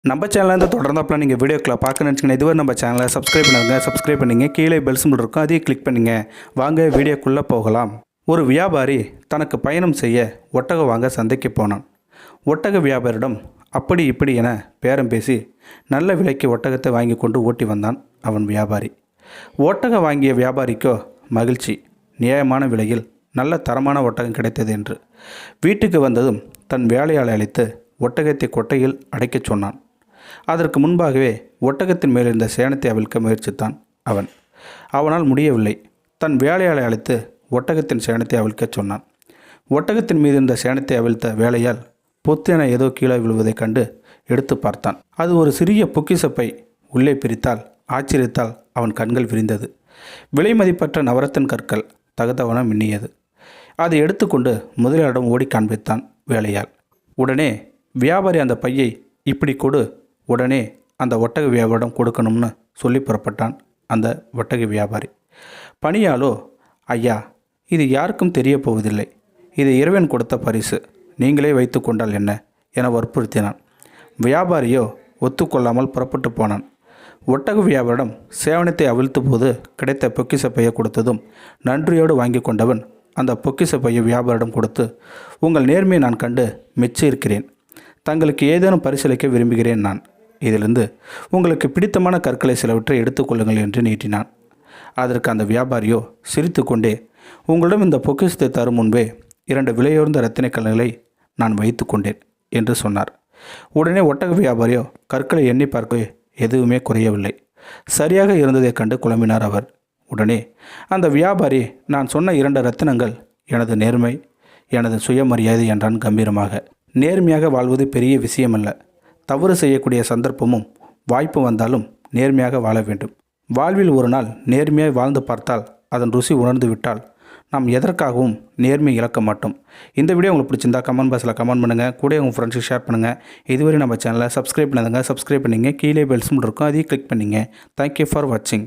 நம்ம சேனலேருந்து தொடர்ந்தாப்பில் நீங்கள் வீடியோக்களை பார்க்க நினச்சிங்கன்னா இதுவரை நம்ம சேனலை சப்ஸ்கிரைப் பண்ணுங்க கீழே பெல் சிம்பிள் இருக்கும் அதையும் கிளிக் பண்ணுங்க. வாங்க வீடியோக்குள்ளே போகலாம். ஒரு வியாபாரி தனக்கு பயணம் செய்ய ஒட்டகம் வாங்க சந்தைக்கு போனான். ஒட்டக வியாபாரியிடம் அப்படி இப்படி என பேரம் பேசி நல்ல விலைக்கு ஒட்டகத்தை வாங்கி கொண்டு ஓட்டி வந்தான் அவன் வியாபாரி. ஒட்டகம் வாங்கிய வியாபாரிக்கோ மகிழ்ச்சி. நியாயமான விலையில் நல்ல தரமான ஒட்டகம் கிடைத்தது என்று வீட்டுக்கு வந்ததும் தன் வேலையாளை அழைத்து ஒட்டகத்தை கொட்டையில் அடைக்கச் சொன்னான். அதற்கு முன்பாகவே ஒட்டகத்தின் மேலிருந்த சேணத்தை அவிழ்க்க முயற்சித்தான் அவன். அவனால் முடியவில்லை. தன் வேலையாளை அழைத்து ஒட்டகத்தின் சேணத்தை அவிழ்க்கச் சொன்னான். ஒட்டகத்தின் மீது இருந்த சேணத்தை அவிழ்த்த வேலையால் பொத்தென ஏதோ கீழே விழுவதைக் கண்டு எடுத்து பார்த்தான். அது ஒரு சிறிய பொக்கிசப்பை. உள்ளே பிரித்தால் ஆச்சரியத்தால் அவன் கண்கள் விரிந்தது. விலை மதிப்பற்ற நவரத்தன் கற்கள் தகதவன மின்னியது. அதை எடுத்துக்கொண்டு முதலியாரிடம் ஓடி காண்பித்தான் வேலையால். உடனே வியாபாரி அந்த பையை இப்படி கொடு, உடனே அந்த ஒட்டக வியாபாரிடம் கொடுக்கணும்னு சொல்லி புறப்பட்டான் அந்த ஒட்டக வியாபாரி. பணியாலோ, ஐயா, இது யாருக்கும் தெரிய போவதில்லை. இது இறைவன் கொடுத்த பரிசு, நீங்களே வைத்து கொண்டால் என்ன என வற்புறுத்தினான். வியாபாரியோ ஒத்துக்கொள்ளாமல் புறப்பட்டு போனான். ஒட்டக வியாபாரிடம் சேவனத்தை அவிழ்த்த போது கிடைத்த பொக்கிச பையை கொடுத்ததும் நன்றியோடு வாங்கி கொண்டவன் அந்த பொக்கிச பையை வியாபாரிடம் கொடுத்து, உங்கள் நேர்மையை நான் கண்டு மெச்சி இருக்கிறேன். தங்களுக்கு ஏதேனும் பரிசளிக்க விரும்புகிறேன். நான் இதிலிருந்து உங்களுக்கு பிடித்தமான கற்களை சிலவற்றை எடுத்துக்கொள்ளுங்கள் என்று நீட்டினான். அதற்கு அந்த வியாபாரியோ சிரித்து கொண்டே, உங்களிடம் இந்த பொக்கிஷத்தை தரும் முன்பே 2 விலையுயர்ந்த இரத்தின கல்லுகளை நான் வைத்து கொண்டேன் என்று சொன்னார். உடனே ஒட்டக வியாபாரியோ கற்களை எண்ணி பார்க்க எதுவுமே குறையவில்லை. சரியாக இருந்ததைக் கண்டு குழம்பினார் அவர். உடனே அந்த வியாபாரி, நான் சொன்ன 2 ரத்தினங்கள் எனது நேர்மை, எனது சுயமரியாதை என்றான் கம்பீரமாக. நேர்மையாக வாழ்வது பெரிய விஷயமல்ல. தவறு செய்யக்கூடிய சந்தர்ப்பமும் வாய்ப்பு வந்தாலும் நேர்மையாக வாழ வேண்டும். வாழ்வில் ஒரு நாள் நேர்மையாக வாழ்ந்து பார்த்தால் அதன் ருசி உணர்ந்து விட்டால் நாம் எதற்காகவும் நேர்மையை இழக்க மாட்டோம். இந்த வீடியோ உங்களுக்கு பிடிச்சிருந்தா கமெண்ட் பாக்ஸில் கமெண்ட் பண்ணுங்கள். கூட உங்கள் ஃப்ரெண்ட்ஸுக்கு ஷேர் பண்ணுங்கள். இதுவரை நம்ம சேனலை சப்ஸ்கிரைப் பண்ணுங்க. கீழே பெல் சிம்பிள் இருக்கும், அதையும் கிளிக் பண்ணிங்க. தேங்க்யூ ஃபார் வாட்சிங்.